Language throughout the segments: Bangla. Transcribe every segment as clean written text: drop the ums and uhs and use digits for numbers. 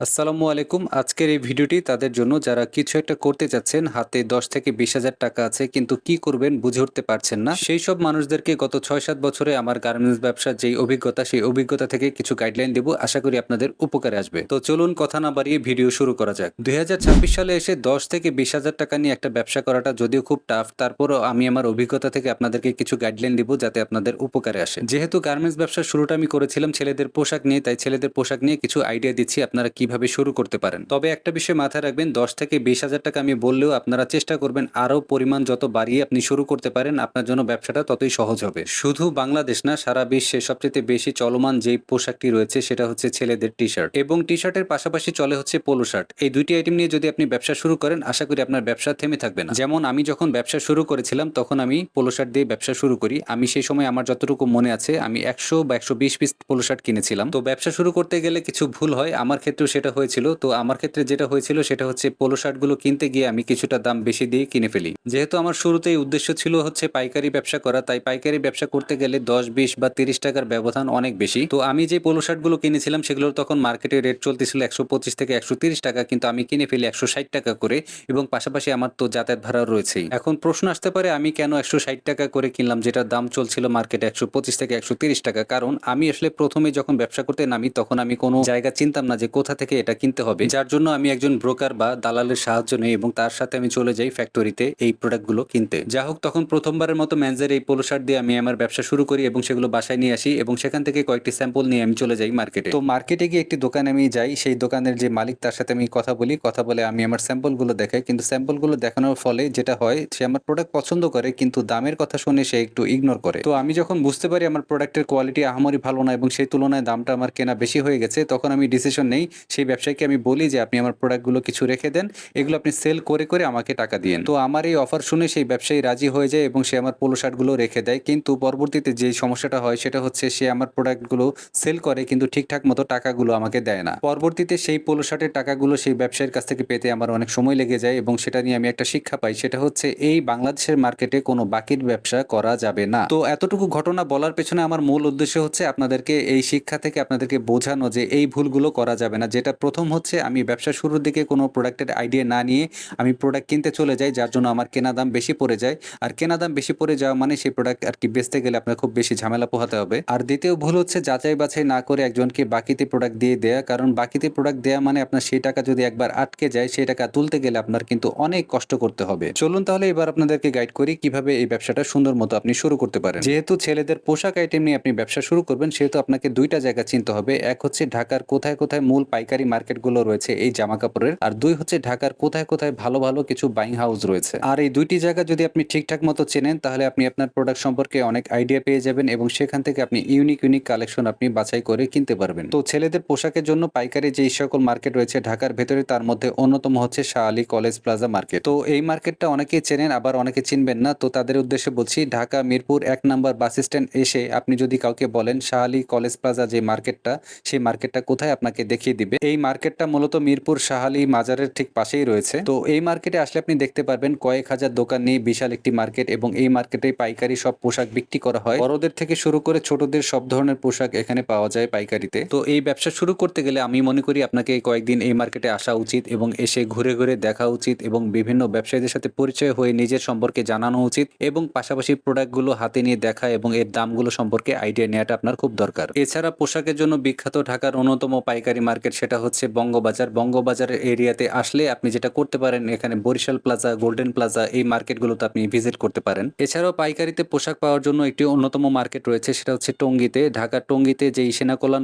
আসসালামু আলাইকুম। আজকের এই ভিডিওটি তাদের জন্য যারা কিছু একটা করতে চাচ্ছেন, হাতে ১০ থেকে ২০,০০০ টাকা আছে কিন্তু কি করবেন বুঝে উঠতে পারছেন না। সেই সব মানুষদেরকে গত ৬-৭ বছরে আমার গার্মেন্টস ব্যবসার যেই অভিজ্ঞতা, সেই অভিজ্ঞতা থেকে কিছু গাইডলাইন দেব। আশা করি আপনাদের উপকারে আসবে। তো চলুন কথা না বাড়িয়ে ভিডিও শুরু করা যাক। ২০২৬ সালে এসে ১০ থেকে ২০,০০০ টাকা নিয়ে একটা ব্যবসা করাটা যদিও খুব টাফ, তারপরও আমি আমার অভিজ্ঞতা থেকে আপনাদেরকে কিছু গাইডলাইন দিব যাতে আপনাদের উপকারে আসে। যেহেতু গার্মেন্টস ব্যবসার শুরুটা আমি করেছিলাম ছেলেদের পোশাক নিয়ে, তাই ছেলেদের পোশাক নিয়ে কিছু আইডিয়া দিচ্ছি আপনারা কিভাবে শুরু করতে পারেন। তবে একটা বিষয় মাথায় রাখবেন, ১০ থেকে ২০,০০০ টাকা আমি বললেও আপনারা চেষ্টা করবেন আরও পরিমাণ যত বাড়িয়ে আপনি শুরু করতে পারেন, আপনার জন্য ব্যবসাটা ততই সহজ হবে। শুধু বাংলাদেশ না, সারা বিশ্বে সবচেয়ে বেশি চলমান যেই পোশাকটি রয়েছে সেটা হচ্ছে ছেলেদের টি শার্ট, এবং টি শার্টের পাশাপাশি চলে হচ্ছে পোলো শার্ট। এই দুইটি আইটেম নিয়ে যদি আপনি ব্যবসা শুরু করেন, আশা করি আপনার ব্যবসা থেমে থাকবে না। যেমন আমি যখন ব্যবসা শুরু করেছিলাম তখন আমি পোলো শার্ট দিয়ে ব্যবসা শুরু করি। আমি সেই সময় আমার যতটুকু মনে আছে আমি ১০০ বা ১২০ পিস পোলো শার্ট কিনেছিলাম। তো ব্যবসা শুরু করতে গেলে কিছু ভুল হয়, আমার ক্ষেত্রেও সেটা হয়েছিল। তো আমার ক্ষেত্রে যেটা হয়েছিল সেটা হচ্ছে পোলো শার্টগুলো কিনতে গিয়ে আমি কিছুটা দাম বেশি দিয়ে কিনে ফেলি। যেহেতু আমার শুরুতেই উদ্দেশ্য ছিল হচ্ছে পাইকারি ব্যবসা করা, তাই পাইকারি ব্যবসা করতে গেলে ১০, ২০ বা ৩০ টাকার ব্যবধান অনেক বেশি। তো আমি যে পোলো শার্টগুলো কিনেছিলাম সেগুলোর তখন মার্কেটে রেট চলতেছিল ১২৫ থেকে ১৩০ টাকা, কিন্তু আমি কিনে ফেলি ১৬০ টাকা করে, এবং পাশাপাশি আমার তো যাতায়াত ভাড়া রয়েছেই। এখন প্রশ্ন আসতে পারে আমি কেন ১৬০ টাকা করে কিনলাম, যেটার দাম চলছিল মার্কেটে ১২৫ থেকে ১৩০ টাকা। কারণ আমি আসলে প্রথমে যখন ব্যবসা করতে নামি তখন আমি কোনো জায়গা চিনতাম না যে কোথা থেকে এটা কিনতে হবে, যার জন্য আমি একজন ব্রোকার বা দালালের সাহায্য নেই এবং তার সাথে আমি চলে যাই ফ্যাক্টরিতে এই প্রোডাক্টগুলো কিনতে। যা হোক, তখন প্রথমবারের মতো ম্যানজের এই পোলো শার্ট দিয়ে আমি আমার ব্যবসা শুরু করি এবং সেগুলো বাসায় নিয়ে আসি, এবং সেখান থেকে কয়েকটি স্যাম্পল নিয়ে আমি চলে যাই মার্কেটে। তো মার্কেটে গিয়ে একটি দোকানে আমি যাই, সেই দোকানের যে মালিক তার সাথে আমি কথা বলি, কথা বলে আমি আমার স্যাম্পলগুলো দেখাই। কিন্তু স্যাম্পলগুলো দেখানোর ফলে যেটা হয়, সে আমার প্রোডাক্ট পছন্দ করে কিন্তু দামের কথা শুনে সে একটু ইগনোর করে। তো আমি যখন বুঝতে পারি আমার প্রোডাক্টের কোয়ালিটি আহামরি ভালো না এবং সেই তুলনায় দামটা আমার কেনা বেশি হয়ে গেছে, তখন আমি ডিসিশন নেই, সেই ব্যবসায়ীকে আমি বলি যে আপনি আমার প্রোডাক্টগুলো কিছু রেখে দেন, এগুলো আপনি সেল করে করে আমাকে টাকা দিয়েন। তো আমার এই অফার শুনে সেই ব্যবসায়ী রাজি হয়ে যায় এবং সে আমার পোলো শার্টগুলো রেখে দেয়। কিন্তু পরবর্তীতে যে সমস্যাটা হয় সেটা হচ্ছে সে আমার প্রোডাক্টগুলো সেল করে কিন্তু ঠিকঠাক মতো টাকাগুলো আমাকে দেয় না। পরবর্তীতে সেই পোলো শার্টের টাকাগুলো সেই ব্যবসায়ীর কাছ থেকে পেতে আমার অনেক সময় লেগে যায়, এবং সেটা নিয়ে আমি একটা শিক্ষা পাই, সেটা হচ্ছে এই বাংলাদেশের মার্কেটে কোনো বাকির ব্যবসা করা যাবে না। তো এতটুকু ঘটনা বলার পেছনে আমার মূল উদ্দেশ্য হচ্ছে আপনাদেরকে এই শিক্ষা থেকে আপনাদেরকে বোঝানো যে এই ভুলগুলো করা যাবে না। যেটা প্রথম হচ্ছে, আমি ব্যবসা শুরুর দিকে কোনো প্রোডাক্টের আইডিয়া না নিয়ে আমি প্রোডাক্ট কিনতে চলে যাই, যার জন্য আমার কেনা দাম বেশি পড়ে যায়। আর কেনা দাম বেশি পড়ে যাওয়া মানে সেই প্রোডাক্ট আর কি বেচতে গেলে আপনার খুব বেশি ঝামেলা পোহাতে হবে। আর দ্বিতীয় ভুল হচ্ছে যাচাই বাছাই না করে একজনকে বাকিতে প্রোডাক্ট দিয়ে দেয়া, কারণ বাকিতে প্রোডাক্ট দেয়া মানে আপনার সেই টাকা যদি একবার আটকে যায়, সেই টাকা তুলতে গেলে আপনার কিন্তু অনেক কষ্ট করতে হবে। চলুন তাহলে এবার আপনাদেরকে গাইড করি কিভাবে এই ব্যবসাটা সুন্দর মতো আপনি শুরু করতে পারেন। যেহেতু ছেলেদের পোশাক আইটেম নিয়ে আপনি ব্যবসা শুরু করবেন, সেহেতু আপনাকে দুইটা জায়গা চিনতে হবে। এক হচ্ছে ঢাকার কোথায় কোথায় মূল পাইকারি মার্কেটগুলো রয়েছে এই জামা কাপড়ের, আর দুই হচ্ছে ঢাকার কোথায় কোথায় ভালো ভালো কিছু বাইং হাউস রয়েছে। আর এই দুইটি জায়গা যদি আপনি ঠিকঠাক মতো চেনেন, তাহলে আপনি আপনার প্রোডাক্ট সম্পর্কে অনেক আইডিয়া পেয়ে যাবেন এবং সেখান থেকে আপনি ইউনিক ইউনিক কালেকশন আপনি বাছাই করে কিনতে পারবেন। তো ছেলেদের পোশাকের জন্য পাইকারি যেই সকল মার্কেট রয়েছে ঢাকার ভেতরে, তার মধ্যে অন্যতম হচ্ছে Shah Ali college plaza market. তো এই মার্কেটটা অনেকেই চেনেন, আবার অনেকে চিনবেন না। তো তাদের উদ্দেশ্যে বলছি, ঢাকা মিরপুর ১ নম্বর বাস স্ট্যান্ড এসে আপনি যদি কাউকে বলেন শাহ আলী কলেজ প্লাজা যে মার্কেটটা, সেই মার্কেটটা কোথায় আপনাকে দেখিয়ে দিবে। এই মার্কেটটা মূলত মিরপুর শাহ আলী মাজারের ঠিক পাশেই রয়েছে। তো এই মার্কেটে আসলে আপনি দেখতে পারবেন কয়েক হাজার দোকান নিয়ে বিশাল একটি মার্কেট, এবং এই মার্কেটে পাইকারি সব পোশাক বিক্রি করা হয়। বড়দের থেকে শুরু করে ছোটদের সব ধরনের পোশাক এখানে পাওয়া যায় পাইকারিতে। তো এই ব্যবসা শুরু করতে গেলে আমি মনে করি আপনাকে কয়েকদিন এই মার্কেটে আসা উচিত এবং এসে ঘুরে ঘুরে দেখা উচিত এবং বিভিন্ন ব্যবসায়ীদের সাথে পরিচয় হয়ে নিজের সম্পর্কে জানানো উচিত, এবং পাশাপাশি প্রোডাক্টগুলো হাতে নিয়ে দেখা এবং এর দামগুলো সম্পর্কে আইডিয়া নেওয়াটা আপনার খুব দরকার। এছাড়া পোশাকের জন্য বিখ্যাত ঢাকার অন্যতম পাইকারি মার্কেট সেটা হচ্ছে বঙ্গবাজার। বঙ্গবাজারের এরিয়াতে আসলে আপনি যেটা করতে পারেন, এখানে বরিশাল প্লাজা, গোল্ডেন প্লাজা, এই মার্কেটগুলোতে আপনি ভিজিট করতে পারেন। এছাড়াও পাইকারিতে পোশাক পাওয়ার জন্য একটি অন্যতম মার্কেট রয়েছে, সেটা হচ্ছে টঙ্গীতে। ঢাকার টঙ্গীতে যেই সেনা কল্যাণ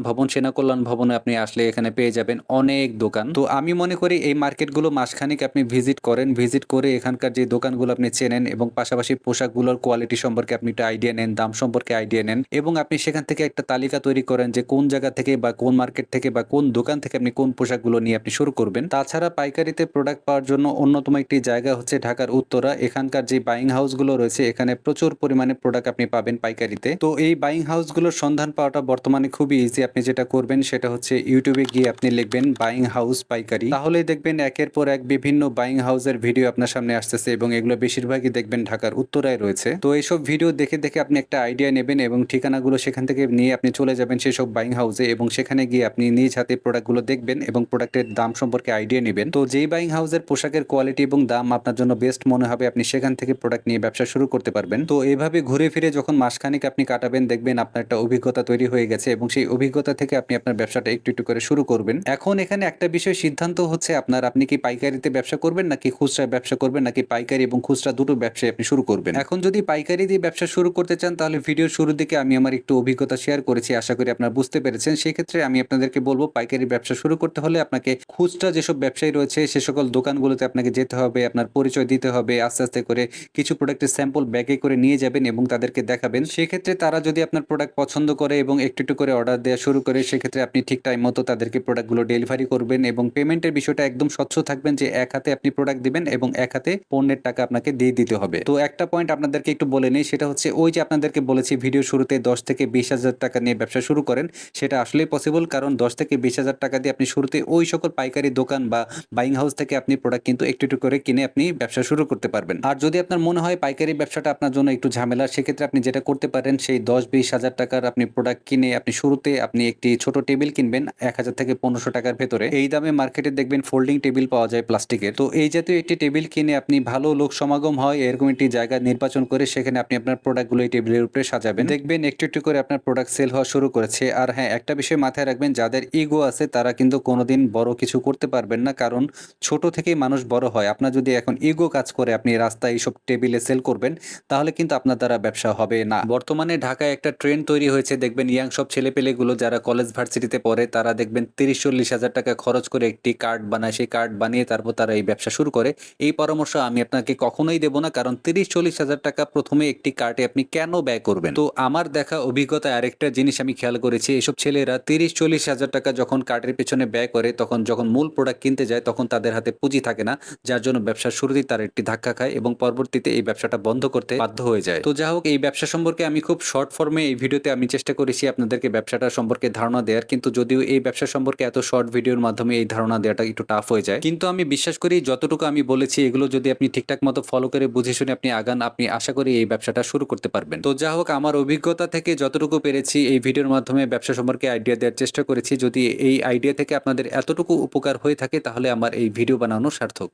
ভবনে আপনি আসলে এখানে পেয়ে যাবেন অনেক দোকান। তো আমি মনে করি এই মার্কেটগুলো মাসখানেক আপনি ভিজিট করেন, ভিজিট করে এখানকার যে দোকানগুলো আপনি চেনেন এবং পাশাপাশি পোশাকগুলোর কোয়ালিটি সম্পর্কে আপনি একটা আইডিয়া নেন, দাম সম্পর্কে আইডিয়া নেন, এবং আপনি সেখান থেকে একটা তালিকা তৈরি করেন যে কোন জায়গা থেকে বা কোন মার্কেট থেকে বা কোন দোকান থেকে আপনি কোন পোশাকগুলো নিয়ে আপনি শুরু করবেন। তাছাড়া পাইকারিতে প্রোডাক্ট পাওয়ার জন্য অন্যতম একটি জায়গা হচ্ছে ঢাকার উত্তরা। এখানকার যে বাইং হাউসগুলো রয়েছে, এখানে প্রচুর পরিমাণে প্রোডাক্ট আপনি পাবেন পাইকারিতে। তো এই বাইং হাউসগুলোর সন্ধান পাওয়াটা বর্তমানে খুবই ইজি। আপনি যেটা করবেন সেটা হচ্ছে ইউটিউবে গিয়ে আপনি লিখবেন বাইং হাউস পাইকারি, তাহলেই দেখবেন একের পর এক বিভিন্ন বাইং হাউসের ভিডিও আপনার সামনে আসতেছে, এবং এগুলো বেশিরভাগই দেখবেন ঢাকার উত্তরায় রয়েছে। তো এইসব ভিডিও দেখে দেখে আপনি একটা আইডিয়া নেবেন এবং ঠিকানাগুলো সেখান থেকে নিয়ে আপনি চলে যাবেন সেসব বাইং হাউসে, এবং সেখানে গিয়ে আপনি নিজ হাতে প্রোডাক্টগুলো দেখবেন এবং প্রোডাক্টের দাম সম্পর্কে আইডিয়া নেবেন। তো যেই বাইং হাউসের পোশাকের কোয়ালিটি এবং দাম আপনার জন্য বেস্ট মনে হবে, আপনি সেখান থেকে প্রোডাক্ট নিয়ে ব্যবসা শুরু করতে পারবেন। তো এভাবে ঘুরে ফিরে যখন মাসখানেক আপনি কাটাবেন, দেখবেন আপনার একটা অভিজ্ঞতা তৈরি হয়ে গেছে এবং সেই অভিজ্ঞতা থেকে আপনি আপনার ব্যবসাটা একটু একটু করে শুরু করবেন। এখন এখানে একটা বিষয় সিদ্ধান্ত হচ্ছে আপনার, আপনি কি পাইকারিতে ব্যবসা করবেন নাকি খুচরা ব্যবসা করবেন, নাকি পাইকারি এবং খুচরা দুটো ব্যবসায় আপনি শুরু করবেন। এখন যদি পাইকারি দিয়ে ব্যবসা শুরু করতে চান তাহলে ভিডিওর শুরুর দিকে আমি আমার একটু অভিজ্ঞতা শেয়ার করেছি, আশা করি আপনারা বুঝতে পেরেছেন। সেক্ষেত্রে আমি আপনাদেরকে বলবো, পাইকারি ব্যবসা শুরু করতে হলে আপনাকে খুচরা যেসব ব্যবসায়ী রয়েছে সে সকল দোকানগুলোতে আপনাকে যেতে হবে, আপনার পরিচয় দিতে হবে, আস্তে আস্তে করে কিছু প্রোডাক্টের স্যাম্পল ব্যাগে করে নিয়ে যাবেন এবং তাদেরকে দেখাবেন। সেক্ষেত্রে তারা যদি আপনার প্রোডাক্ট পছন্দ করে এবং একটু একটু করে অর্ডার দেওয়া শুরু করে, সেক্ষেত্রে আপনি ঠিক টাইম মতো তাদেরকে প্রোডাক্টগুলো ডেলিভারি করবেন এবং পেমেন্টের বিষয়টা একদম স্বচ্ছ থাকবেন যে এক হাতে আপনি প্রোডাক্ট দিবেন এবং এক হাতে পণ্যের টাকা আপনাকে দিয়ে দিতে হবে। তো একটা পয়েন্ট আপনাদেরকে একটু বলে নেই, সেটা হচ্ছে ওই যে আপনাদেরকে বলেছি ভিডিও শুরুতে 10 থেকে 20,000 টাকা নিয়ে ব্যবসা শুরু করেন, সেটা আসলেই পসিবল। কারণ 10 থেকে 20,000 টাকা দিয়ে আপনি শুরুতে ওই সকল পাইকারি দোকান বা বাইং হাউস থেকে আপনি প্রোডাক্ট কিন্তু একটু একটু করে কিনে আপনি ব্যবসা শুরু করতে পারবেন। আর যদি আপনার মনে হয় পাইকারি ব্যবসাটা আপনার জন্য একটু ঝামেলা, সেক্ষেত্রে আপনি যেটা করতে পারেন, সেই 10-20 হাজার টাকার আপনি প্রোডাক্ট কিনে আপনি শুরুতে আপনি একটি ছোট টেবিল কিনবেন 1,000 থেকে 1500 টাকার ভেতরে। এই দামে মার্কেটে দেখবেন ফোল্ডিং টেবিল পাওয়া যায় প্লাস্টিকের। তো এই জাতীয় একটি টেবিল কিনে আপনি ভালো লোক সমাগম হয় এরকম একটি জায়গা নির্বাচন করে সেখানে আপনি আপনার প্রোডাক্টগুলো এই টেবিলের উপরে সাজাবেন। দেখবেন একটু একটু করে আপনার প্রোডাক্ট সেল হওয়া শুরু করেছে। আর হ্যাঁ, একটা বিষয় মাথায় রাখবেন, যাদের ইগো আছে তারা কিন্তু কোনোদিন বড় কিছু করতে পারবেন না, কারণ ছোট থেকেই মানুষ বড় হয়। আপনার যদি এখন ইগো কাজ করে আপনি রাস্তায় এইসব টেবিলে সেল করবেন, তাহলে কিন্তু আপনার দ্বারা ব্যবসা হবে না। বর্তমানে ঢাকায় একটা ট্রেন্ড তৈরি হয়েছে, দেখবেন ইয়াং সব ছেলেপেলেগুলো যারা কলেজ ভার্সিটিতে পড়ে তারা দেখবেন 30-40 হাজার টাকা খরচ করে একটি কার্ড বানায়, সেই কার্ড বানিয়ে তারপর তারা এই ব্যবসা শুরু করে। এই পরামর্শ আমি আপনাকে কখনোই দেব না, কারণ 30-40 হাজার টাকা প্রথমে একটি কার্ডে আপনি কেন ব্যয় করবেন। তো আমার দেখা অভিজ্ঞতায় আরেকটা জিনিস আমি খেয়াল করেছি, এসব ছেলেরা 30-40 হাজার টাকা যখন কার্ডের পেছনে ব্যয় করে, তখন যখন মূল প্রোডাক্ট কিনতে যায় তখন তাদের হাতে পুঁজি থাকে না, যার জন্য ব্যবসার শুরুতেই তার একটি ধাক্কা খায় এবং পরবর্তীতে এই ব্যবসাটা বন্ধ করতে বাধ্য হয়ে যায়। তো যা হোক, এই ব্যবসা সম্পর্কে আমি খুব শর্ট ফর্মে এই ভিডিওতে আমি চেষ্টা করেছি আপনাদেরকে ব্যবসাটা সম্পর্কে ধারণা দেওয়ার, কিন্তু যদিও এই ব্যবসা সম্পর্কে এত শর্ট ভিডিওর মাধ্যমে এই ধারণা দেওয়াটা একটু টাফ হয়ে যায়, কিন্তু আমি বিশ্বাস করি যতটুকু আমি বলেছি এগুলো যদি আপনি ঠিকঠাক মতো ফলো করে বুঝে শুনে আপনি আগান, আপনি আশা করি এই ব্যবসাটা শুরু করতে পারবেন। তো যা হোক, আমার অভিজ্ঞতা থেকে যতটুকু পেরেছি এই ভিডিওর মাধ্যমে ব্যবসা সম্পর্কে আইডিয়া দেওয়ার চেষ্টা করেছি। যদি এই আইডিয়া থেকে আপনাদের এতটুকু উপকার হয়ে থাকে তাহলে আমার এই ভিডিও বানানো সার্থক।